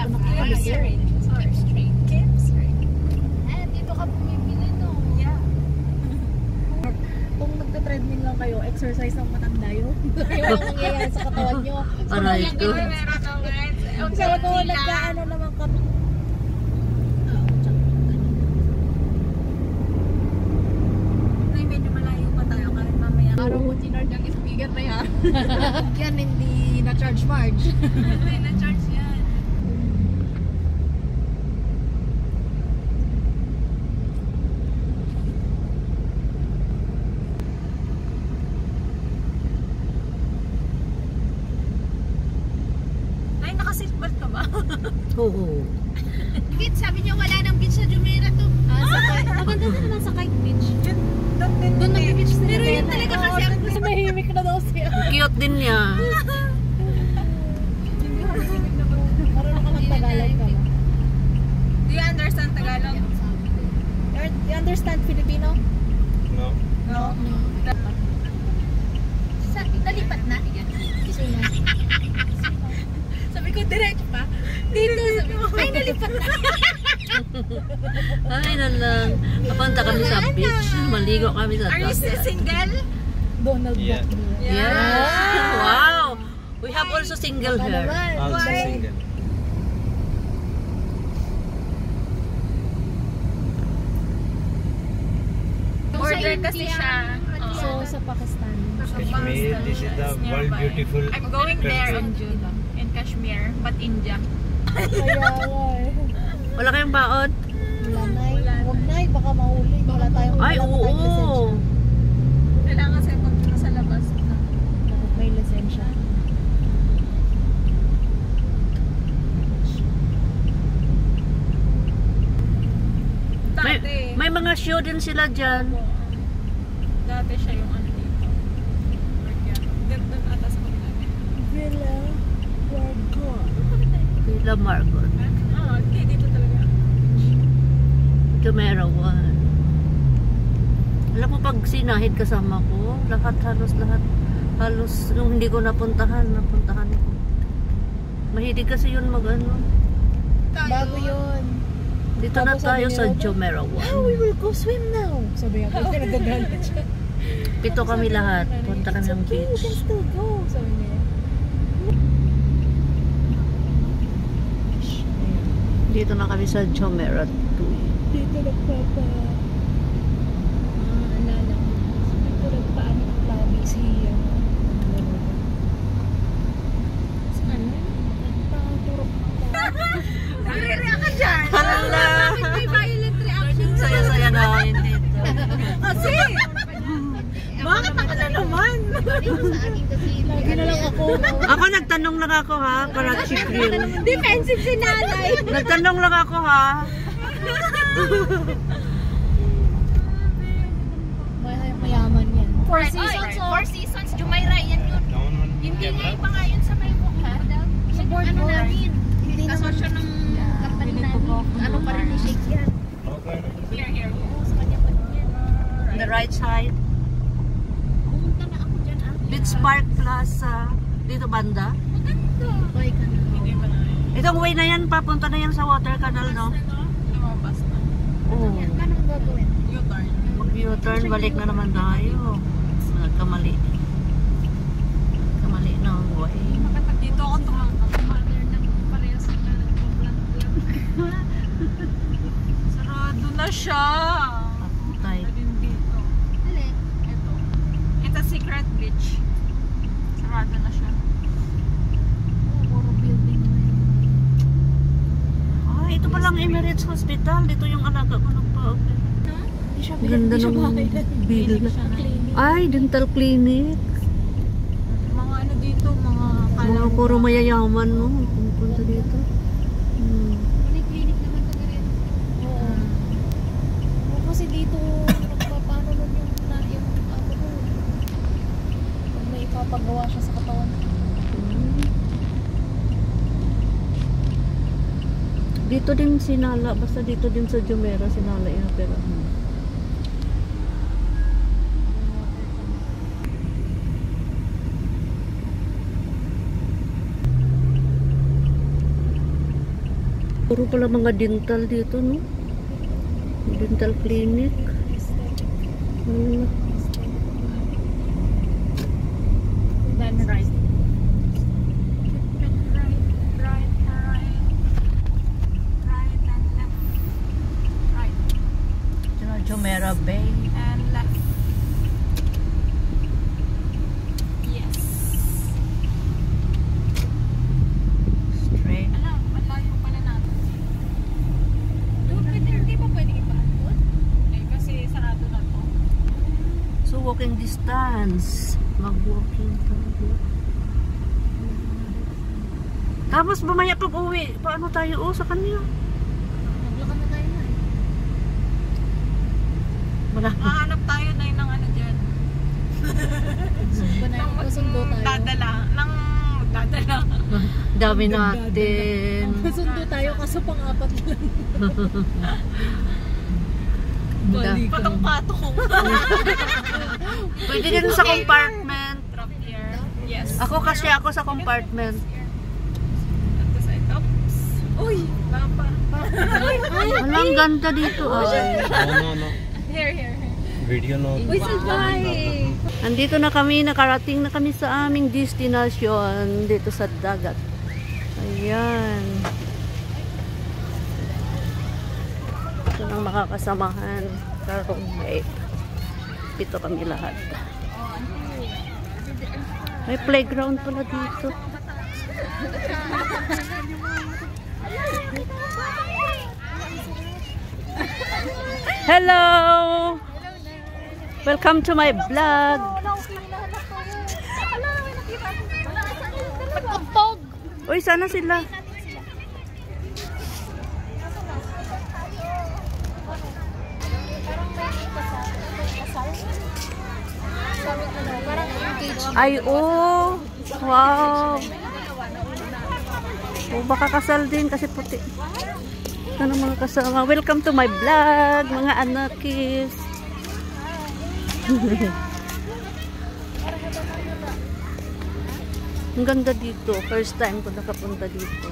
ko nakakalimutan. Dito ka pumipili, no? Yeah. Kung magta-treadmill lang kayo, exercise ang matanda yun. Yung nangyayari sa katawan nyo. Aray ko. Sabi ko, nagkaano naman kami. Ay, medyo malayo pa tayo kahit mamaya. Araw mo tinard ang speaker na yan. Yan, hindi na-charge Marge. Ay, na-charge yan. Ay, naka-seatbelt ka ba? Oo. Kit, sabi niya wala nang beach sa Jumeirah to. Maganda na naman sa Kite Beach. Doon nag-beach sila. Pero yun talaga kasi ang Kasi mahimik na daw siya. Cute din niya. Marunong ka mag-Tagalog ka ba? Do you understand Tagalog? You understand Filipino? No. No. Nalipat na. Sino? Sabi ko, diretso pa. Dito, sabi ko, ay, nalipat na. Ay, nalang. Papunta kami sa beach. Maligo kami sa Are you still single? Donald Yeah. Duck. Yes. Wow. We have also single here. Also Why? single. Order kasi siya. So, sa Pakistan. Kashmir, this is the world beautiful. I'm going there country. in Kashmir, but India. Kaya, Wala kayong baon? wala na. Huwag na, baka mahuli. Wala tayong Ay, wala pa tayong oo. lisensya. Kailangan kasi pag sa labas. Dapat may lisensya. May mga show din sila dyan. Dati siya yung ano dito. Doon ata sa kanila. Villa Wargon. Villa Margot. Okay, dito talaga. Jumeirah 1. Alam mo, pag sinahid kasama ko, halos nung hindi ko napuntahan ko. Mahilig kasi yun mag-ano. Bago yun. Dito na Tapos tayo sabi sa niya, Jumeirah 1. Oh, we will go swim now. Sabi niya, nagagalit siya. 7 kami lahat. Punta kami ng Okay, we can beach. still go. Sabi niya. Dito na kami sa Jumeirah 2. Dito nagpapa... Alala ko. Dito nagpaano ng lagi si... Nagpaturok ako. Nagre-react ka dyan. Hala! Bakit may violent reaction? Saya-saya namin dito. Kasi! Bakit ako na naman? Lagi na lang ako. Ako nagtanong lang ako ha, Karachi Grill. Defensive si nanay. Nagtanong lang ako ha. Mayaman yan. Four seasons, Jumeirah, yan yun. Down on Hindi nga camera. iba nga yun sa may book, ha? Sa board ano namin. Hindi Kasosyo ng company namin. Ano pa rin i-shake yan. Okay. Here. Sa kanya pa rin yan. On the right side, Pumunta na ako dyan, ah. Beach Park Plaza. Dito banda. Maganda. Bye ka na. Hindi pa na. Itong way na yan, papunta na yan sa water canal, no? Lumabas na. Oo. Paano mo gagawin? U-turn. Mag-U-turn, balik na naman tayo. Kamali. Kamali na ang way. Dito ako tumakbo. Mother ng parehas na nagpa-vlog. Sarado na siya. Patay. Din dito. Alin? Ito. It's a secret beach. Sarado na siya. Puro building na yun. Ah, ito palang Emirates Hospital. Dito yung alaga ko nagpa-open. Hindi siya Ganda ng building. Ay, dental clinic. Mga ano dito, mga Mga puro mayayaman, no? Pupunta dito. May clinic naman ka rin. Oo. Kasi dito, paano nun yung ano ko. Pag may ipapagawa siya sa katawan. Dito din sinala, basta dito din sa Jumeirah sinala inoperahan. Puro pala mga dental dito, no? Dental clinic. Ano? Then right. Right and left. Right Jumeirah Bay. and left. Yes. Straight. Alam, malayo pala natin. Hindi pa pwede ipaandun? Eh, kasi sarado na to. So, walking distance. Mag-walking tayo. Tapos, mamaya pag uwi, paano tayo sa kanya? Maglakad na tayo na eh. Hahanap tayo na ng ano dyan. Masundo tayo. Dadala. Dami natin. Masundo tayo kaso pang-apat lang. Patong-patong. Pwede din sa compartment. Drop here. Yes. Ako kasi ako sa compartment. At the side. Oops. Uy! Papa. Walang ganda dito. No. Here. Video no. Uy, sabay! Andito na kami, nakarating na kami sa aming destination dito sa dagat. Ayan. Ito nang makakasamahan. Karong may dito kami lahat. May playground pala dito. Hello! Welcome to my vlog. Pagkutog! Uy, sana sila. Parang engagement. Ay, oh. Wow. Oh, baka kasal din kasi puti. Ito na mga kasama. Welcome to my vlog, mga anakis. Ang ganda dito. First time ko nakapunta dito.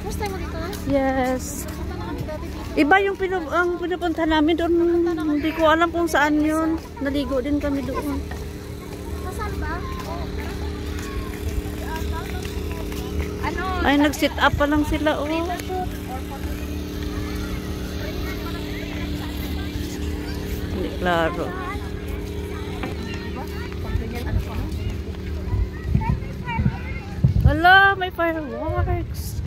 First time mo dito? Yes. Punta na kami dati dito. Iba yung ang pinupunta namin doon. Hindi ko alam kung saan yun. Naligo din kami doon. Kasal ba? Ano? Ay, nag-sit up pa lang sila, oh. Hindi klaro. Hala, may fireworks.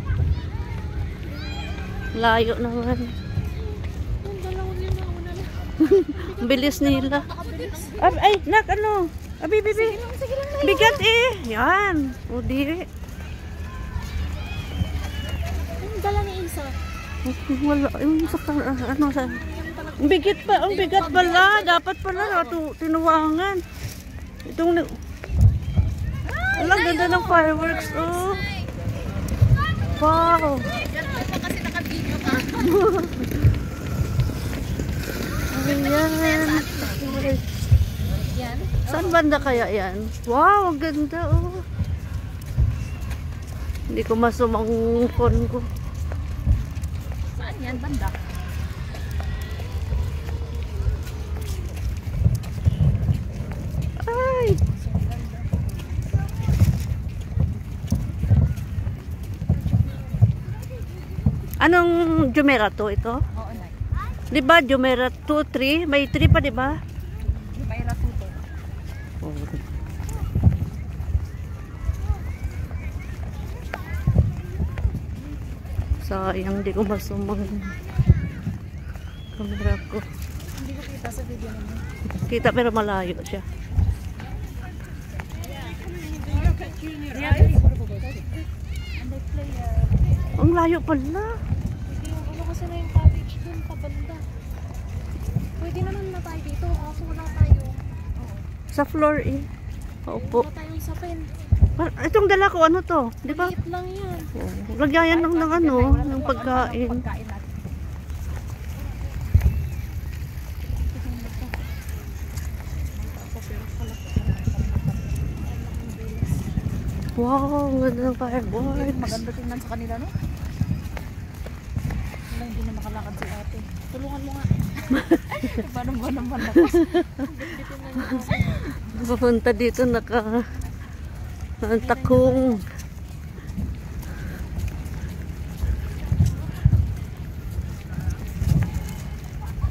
Layo naman. Yung dalawang yun na una na. Ang bilis nila. Ay, nak, ano? Abi, bibi. Sige lang na. Bigat eh. Yan. O, di. Yung dala ni Isa. Wala. Yung sa, ano, sa... Ang bigat pa. Ang bigat pala. Dapat pala, tinuwangan. Itong... Wala, ganda ng fireworks. Oh. Wow. Kasi naka-video ka. Ayan. Yan. Saan banda kaya yan? Wow, ang ganda, oh. Hindi ko masumang phone ko. Saan yan? Banda? Ay! Anong Jumeirah to ito? Oo, na. Di ba Jumeirah 2, 3? May 3 pa, di ba? Jumeirah tuto. Sayang, di ko masumang camera ko. Hindi ko kita sa video naman. Kita pero malayo siya. And they play Ang layo pala. pwede yung ano kasi na yung cottage dun pabanda. Pwede naman na tayo dito kaso wala tayo. Sa floor eh. Opo. Wala tayong sapin. Itong dala ko, ano to? Di ba? Liit lang yan. Lagyan ng ano, ng pagkain. Wow, ang ganda ng fireworks. Maganda tingnan sa kanila, no? makalakad si ate. Tulungan mo nga. Paano ba naman ako? Bitbitin na niyo. Pupunta dito ang takong.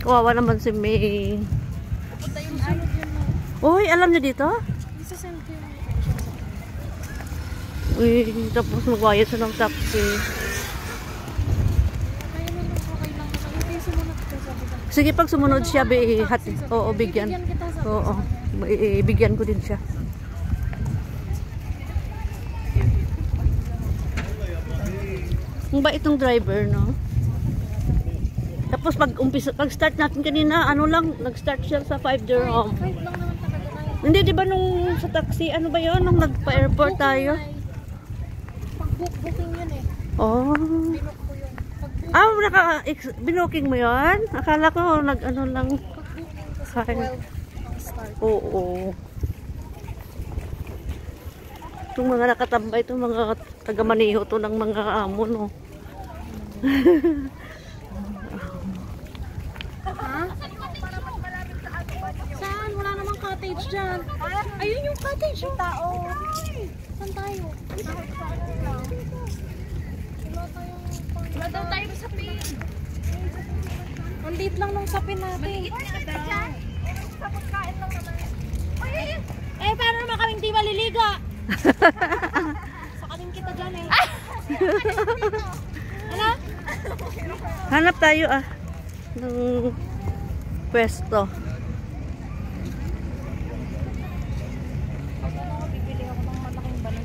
Kawawa naman si May. Pupunta yung sunod yun na. Uy, alam niyo dito? Isa-send ko yung Uy, tapos magbayad siya ng taxi. kaya mo nung okay lang naman. Hindi sumunod ka sabi ko. Sige, pag sumunod siya, oo, bigyan. Bibigyan kita sabi ko. Oo, bigyan ko din siya. Ang bait ng driver, no? Tapos pag start natin kanina, nag-start siya sa 5 dirham. 5 lang naman talaga na yun. Hindi, di ba nung sa taxi, ano ba yun? Nung nagpa-airport tayo? Pag-booking yun eh. Oh. Binook ko yun. Pag-booking Binooking mo yun? Akala ko lang. kasi 12 ang start. Oo. Itong mga nakatambay, itong mga taga-maniho to ng mga amo, no? Ha? Saan? Wala namang cottage dyan. Ayun yung cottage. Yung tao. Saan tayo? Wala daw tayo sa pin. Ang liit lang nung sapin natin. Sa pagkain lang naman. Eh, paano naman kaming di maliliga? Sakaling kita dyan eh. Ano? Hanap tayo ng pwesto. Bibili ako ng malaking balon.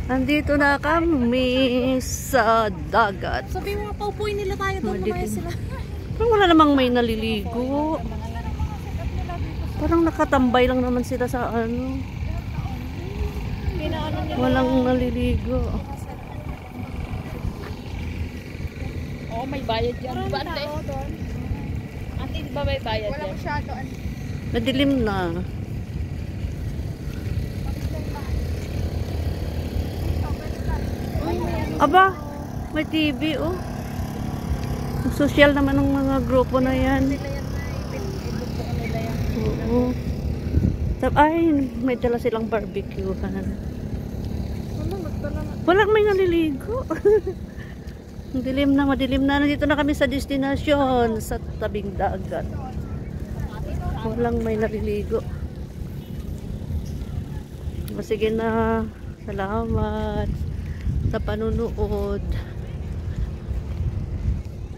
Nandito na kami sa dagat. Sabi mo, paupuin nila tayo doon. Mamaya sila. Parang wala namang may naliligo. Parang nakatambay lang naman sila sa ano. Pinaano nila. Walang naliligo. Oo, may bayad yan. Di ba, ante? Ante, di ba may bayad yan? Masyado. Madilim na. Aba, may TV oh. Social naman ng mga grupo na yan. Oo. Ay, may dala silang barbecuehan. Walang may naliligo. Madilim na. Nandito na kami sa destinasyon, sa tabing dagat. Walang may naliligo. Sige na. Salamat sa panunood.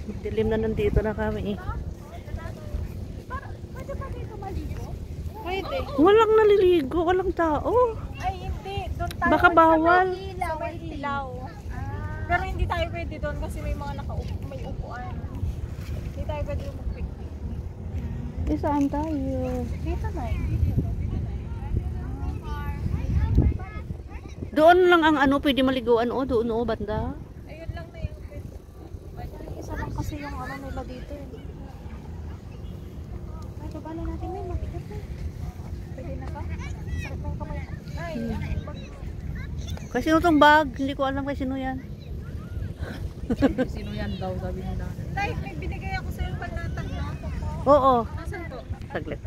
Madilim na, nandito na kami. Pwede. Walang naliligo, walang tao. Ay, hindi. Doon tayo. Baka bawal. May ilaw. Pero hindi tayo pwede doon kasi may mga may upuan. Hindi tayo pwede mag-picnic. Saan tayo? Dito na eh. Doon lang ang pwede maliguan o doon o banda. Ayun lang na yung pwede. Isa lang kasi yung nila dito eh. Ay, babala natin may mabigat na. Pwede na ka? Sakit na yung kamay. Ay, Kasi itong bag, hindi ko alam kay sino yan. Sino yan daw, sabi nila. Tay, may binigay ako sa'yo panlatag na. Oo, Nasaan to? saglit.